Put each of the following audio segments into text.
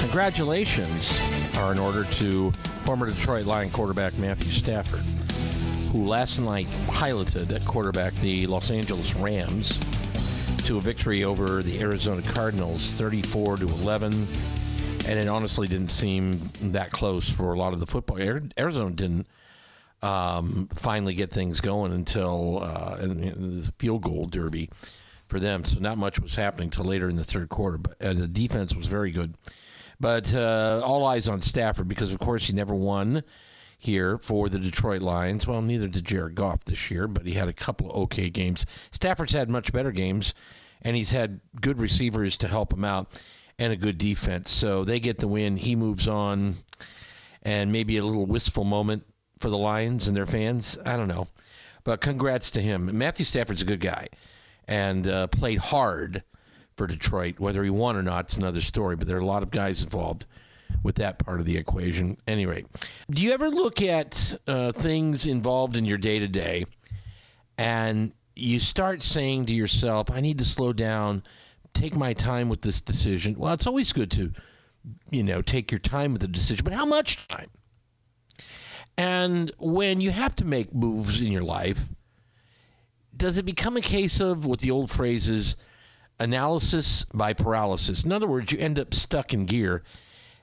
congratulations are in order to former Detroit Lion quarterback Matthew Stafford, who last night piloted at quarterback the Los Angeles Rams to a victory over the Arizona Cardinals 34-11. And it honestly didn't seem that close for a lot of the football. Arizona didn't finally get things going until the field goal derby for them. So not much was happening until later in the third quarter. But the defense was very good. But all eyes on Stafford because, of course, he never won here for the Detroit Lions. Well, neither did Jared Goff this year, but he had a couple of okay games. Stafford's had much better games, and he's had good receivers to help him out and a good defense. So they get the win. He moves on, and maybe a little wistful moment for the Lions and their fans. I don't know. But congrats to him. Matthew Stafford's a good guy and played hard for Detroit. Whether he won or not, it's another story, but there are a lot of guys involved with that part of the equation. Anyway, do you ever look at things involved in your day-to-day and you start saying to yourself, I need to slow down, take my time with this decision? Well, it's always good to, take your time with the decision, but how much time? And when you have to make moves in your life, does it become a case of what the old phrase is, analysis by paralysis? In other words, you end up stuck in gear,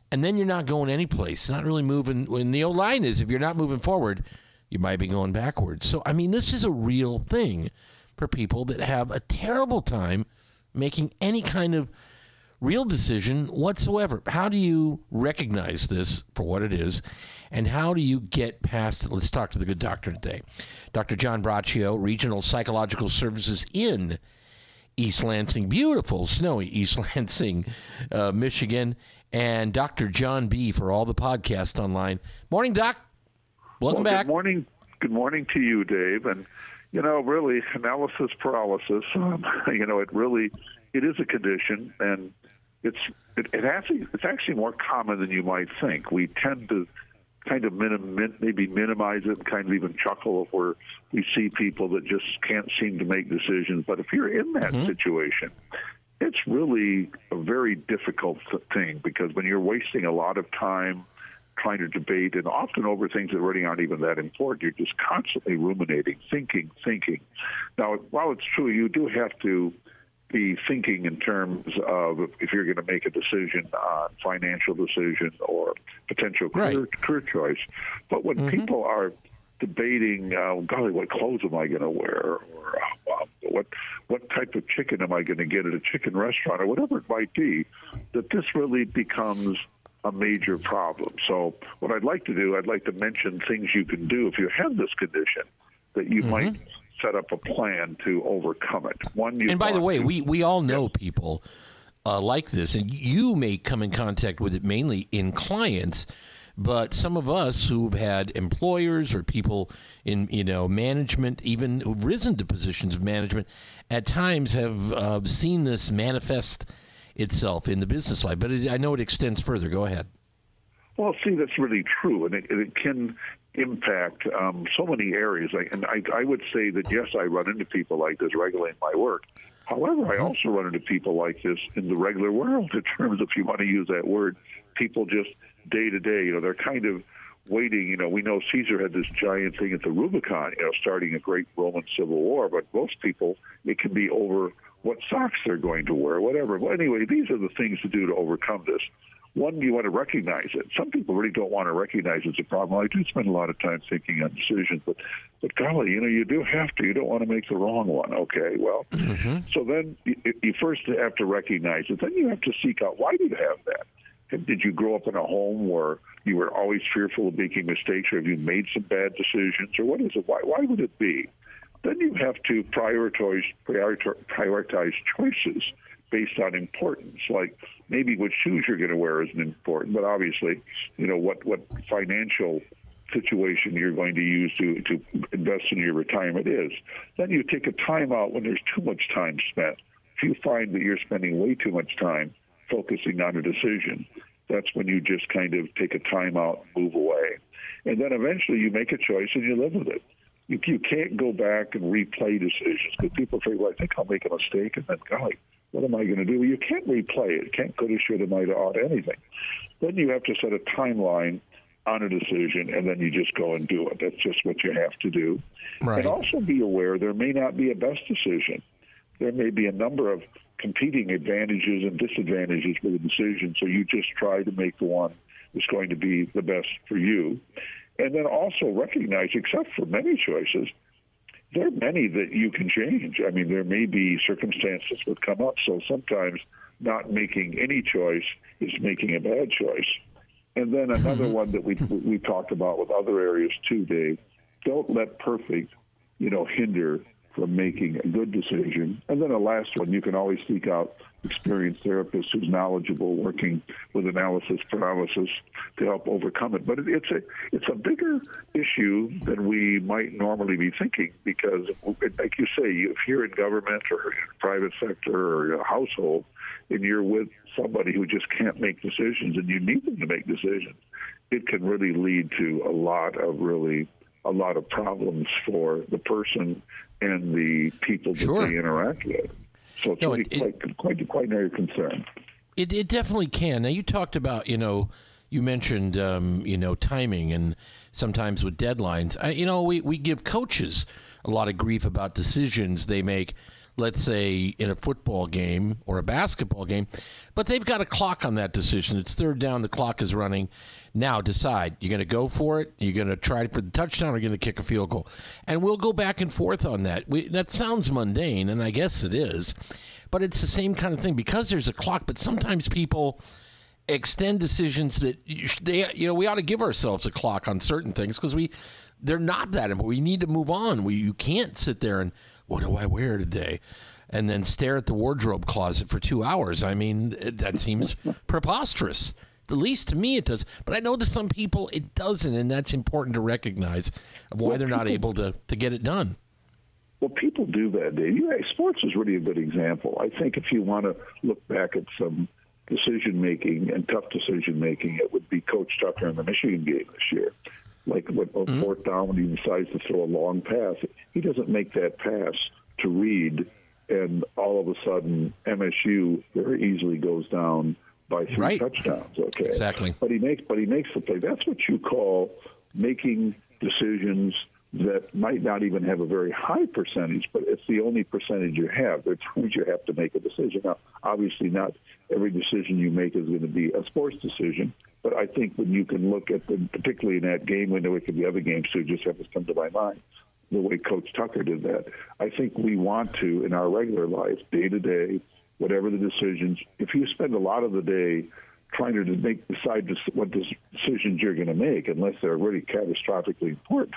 and then you're not going anyplace, not really moving. When the old line is, if you're not moving forward, you might be going backwards. So, this is a real thing for people that have a terrible time making any kind of real decision whatsoever. How do you recognize this for what it is, and how do you get past it? Let's talk to the good doctor today. Dr. John Braccio, Regional Psychological Services in East Lansing, beautiful, snowy East Lansing, Michigan, and Dr. John B. for all the podcasts online. Morning, Doc. Welcome back. Good morning to you, Dave. And, really, analysis paralysis, it is a condition, and it's actually more common than you might think. We tend to kind of maybe minimize it and kind of even chuckle if we see people that just can't seem to make decisions. But if you're in that situation, it's really a very difficult thing, because when you're wasting a lot of time trying to debate and often over things that really aren't even that important, you're just constantly ruminating, thinking. Now, while it's true, you do have to be thinking in terms of if you're going to make a decision on financial decision or potential career choice. But when people are debating, golly, what clothes am I going to wear, or what type of chicken am I going to get at a chicken restaurant, or whatever it might be, that this really becomes a major problem. So what I'd like to do, I'd like to mention things you can do if you have this condition that you might set up a plan to overcome it. And by the way, we all know people like this, and you may come in contact with it mainly in clients, but some of us who've had employers or people in management, even who've risen to positions of management, at times have seen this manifest itself in the business life. But I know it extends further. Go ahead. Well, see, that's really true, and it can impact so many areas. I would say that, yes, I run into people like this regularly in my work. However, I also run into people like this in the regular world, in terms of, if you want to use that word, people just day to day, they're kind of waiting. We know Caesar had this giant thing at the Rubicon, starting a great Roman civil war, but most people, it can be over what socks they're going to wear, whatever. Well, anyway, these are the things to do to overcome this. One, you want to recognize it. Some people really don't want to recognize it's a problem. I do spend a lot of time thinking on decisions, but golly, you do have to. You don't want to make the wrong one. Okay, well, so then you first have to recognize it. Then you have to seek out, why do you have that? Did you grow up in a home where you were always fearful of making mistakes, or have you made some bad decisions, or what is it? Why would it be? Then you have to prioritize choices based on importance, like maybe what shoes you're going to wear isn't important, but obviously, what financial situation you're going to use to invest in your retirement is. Then you take a time out when there's too much time spent. If you find that you're spending way too much time focusing on a decision, that's when you just kind of take a time out and move away. And then eventually you make a choice and you live with it. You can't go back and replay decisions, because people say, well, I think I'll make a mistake, and then, golly, What am I going to do? You can't replay it. Can't, coulda, shoulda, mighta, oughta, anything. Then you have to set a timeline on a decision, and then you just go and do it. That's just what you have to do. Right. And also be aware there may not be a best decision. There may be a number of competing advantages and disadvantages with a decision, so you just try to make the one that's going to be the best for you. And then also recognize, except for many choices, there are many that you can change. I mean, there may be circumstances that come up, so sometimes not making any choice is making a bad choice. And then another one that we talked about with other areas too, Dave, don't let perfect, hinder from making a good decision. And then the last one, you can always seek out experienced therapists who's knowledgeable working with analysis paralysis to help overcome it. But it's a bigger issue than we might normally be thinking, because, like you say, if you're in government or in private sector or a household and you're with somebody who just can't make decisions and you need them to make decisions, it can really lead to a lot of problems for the person and the people that they interact with. So it's quite an area of concern. It definitely can. Now, you talked about, you mentioned, timing and sometimes with deadlines. We give coaches a lot of grief about decisions they make, let's say, in a football game or a basketball game, but they've got a clock on that decision. It's third down, the clock is running. Now decide. You're going to go for it? You're going to try for the touchdown, or you're going to kick a field goal? And we'll go back and forth on that. That sounds mundane, and I guess it is, but it's the same kind of thing because there's a clock. But sometimes people extend decisions that we ought to give ourselves a clock on certain things because they're not that important. We need to move on. You can't sit there and, what do I wear today? And then stare at the wardrobe closet for 2 hours. I mean, that seems preposterous. At least to me it does. But I know to some people it doesn't, and that's important to recognize of why they're not able to get it done. Well, people do that, Dave. Sports is really a good example. I think if you want to look back at some decision-making and tough decision-making, it would be Coach Tucker in the Michigan game this year. Like on fourth down when he decides to throw a long pass, he doesn't make that pass to Reed, and all of a sudden MSU very easily goes down by 3 touchdowns. Okay, exactly. But he makes the play. That's what you call making decisions that might not even have a very high percentage, but it's the only percentage you have. There are times you have to make a decision. Now, obviously, not every decision you make is going to be a sports decision, but I think when you can look at them, particularly in that game window, it could be other games too, just happens to come to my mind, the way Coach Tucker did that. I think we want to, in our regular life, day to day, whatever the decisions, if you spend a lot of the day trying to decide what decisions you're going to make, unless they're really catastrophically important,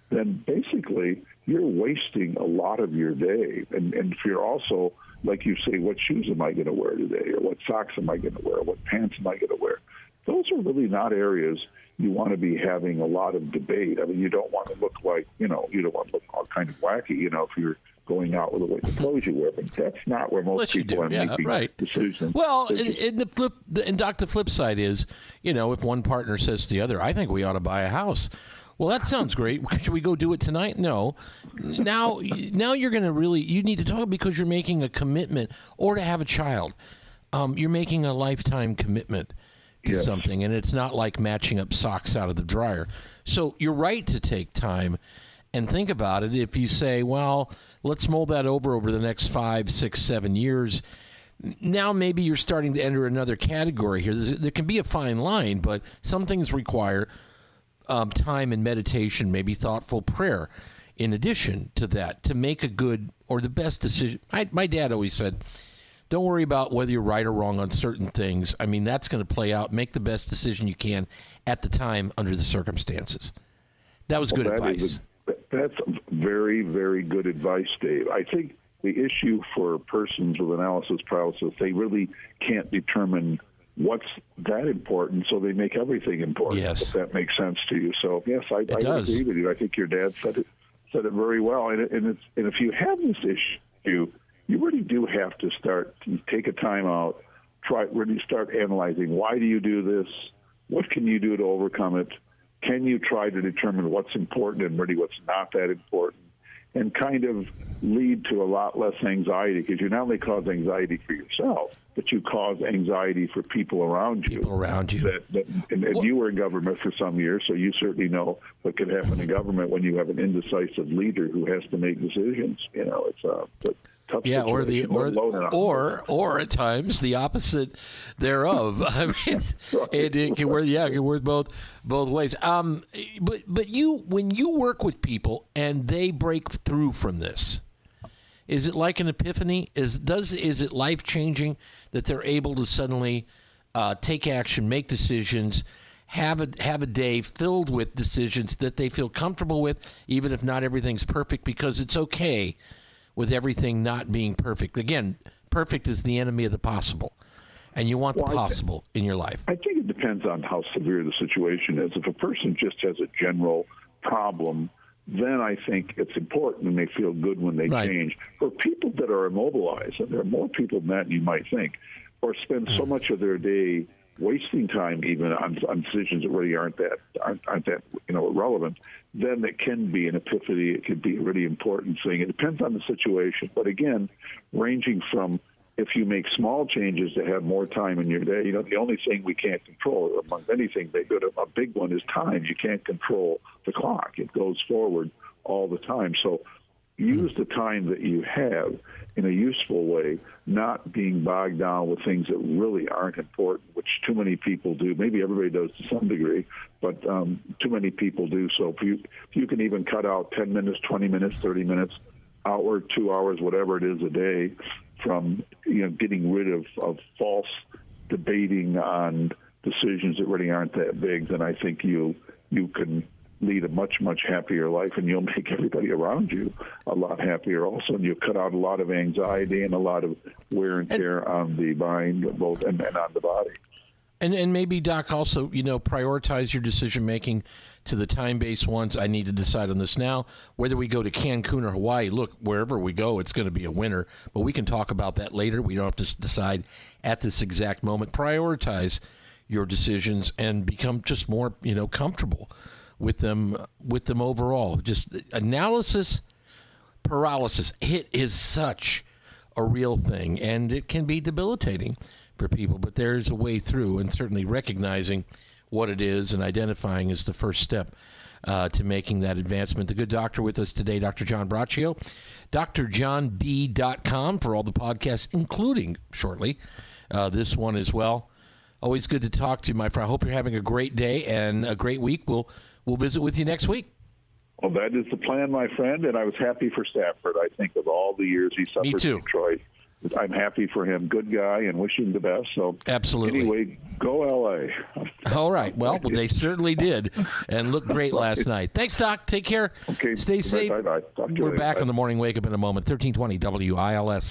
then basically you're wasting a lot of your day. And if you're also, like you say, what shoes am I going to wear today, or what socks am I going to wear, or what pants am I going to wear, those are really not areas you want to be having a lot of debate. I mean, you don't want to look like, you don't want to look all kind of wacky, if you're going out with the way the clothes you wear, but that's not where most people are making decisions. Well, and Doc, the flip side is, if one partner says to the other, I think we ought to buy a house. Well, that sounds great. Should we go do it tonight? No. Now you're going to you need to talk because you're making a commitment, or to have a child. You're making a lifetime commitment to something, and it's not like matching up socks out of the dryer. So you're right to take time and think about it. If you say, well, let's mull that over the next 5, 6, 7 years, now maybe you're starting to enter another category here. There can be a fine line, but some things require time and meditation, maybe thoughtful prayer in addition to that, to make a good or the best decision. My dad always said, don't worry about whether you're right or wrong on certain things. I mean, that's going to play out. Make the best decision you can at the time under the circumstances. That was good advice. That's very, very good advice, Dave. I think the issue for persons with analysis paralysis, they really can't determine what's that important, so they make everything important. Yes. If that makes sense to you. So yes, I agree with you. I think your dad said it very well. And if you have this issue, you really do have to take a time out, really start analyzing, why do you do this? What can you do to overcome it? Can you try to determine what's important and really what's not that important? and kind of lead to a lot less anxiety, because you not only cause anxiety for yourself, but you cause anxiety for people around you. And you were in government for some years, so you certainly know what can happen in government when you have an indecisive leader who has to make decisions. It's a tough situation. Or at times the opposite thereof. I mean, it can work both ways. But when you work with people and they break through from this, is it like an epiphany? Is it life-changing that they're able to suddenly take action, make decisions, have a day filled with decisions that they feel comfortable with, even if not everything's perfect, because it's okay with everything not being perfect. Again, perfect is the enemy of the possible, and you want the possible in your life. I think it depends on how severe the situation is. If a person just has a general problem, then I think it's important and they feel good when they change. For people that are immobilized, and there are more people than that than you might think, or spend so much of their day wasting time even on decisions that really aren't that relevant, then it can be an epiphany. It could be a really important thing. It depends on the situation. But again, ranging from if you make small changes to have more time in your day, the only thing we can't control among anything a big one is time. You can't control the clock. It goes forward all the time. So use the time that you have in a useful way, not being bogged down with things that really aren't important, which too many people do. Maybe everybody does to some degree, but too many people do. So if you can even cut out 10 minutes, 20 minutes, 30 minutes, hour, 2 hours, whatever it is a day, from getting rid of false debating on decisions that really aren't that big, then I think you can lead a much, much happier life, and you'll make everybody around you a lot happier also, and you'll cut out a lot of anxiety and a lot of wear and tear on the mind both and on the body. And maybe, Doc, also, prioritize your decision-making to the time-based ones. I need to decide on this now. Whether we go to Cancun or Hawaii, look, wherever we go, it's going to be a winner. But we can talk about that later. We don't have to decide at this exact moment. Prioritize your decisions and become just more, comfortable with them overall. Just analysis paralysis. It is such a real thing, and it can be debilitating for people, but there's a way through, and certainly recognizing what it is and identifying is the first step to making that advancement. The good doctor with us today, Dr. John Braccio, drjohnb.com for all the podcasts, including shortly this one as well. Always good to talk to you, my friend. I hope you're having a great day and a great week. We'll visit with you next week. Well, that is the plan, my friend, and I was happy for Stafford. I think of all the years he suffered in Detroit. I'm happy for him. Good guy, and wish him the best. So absolutely. Anyway, go L.A. All right. Well, they certainly did, and looked great last night. Thanks, Doc. Take care. Okay. Stay safe. Bye-bye. We're back on the Morning Wake Up in a moment. 1320 WILS.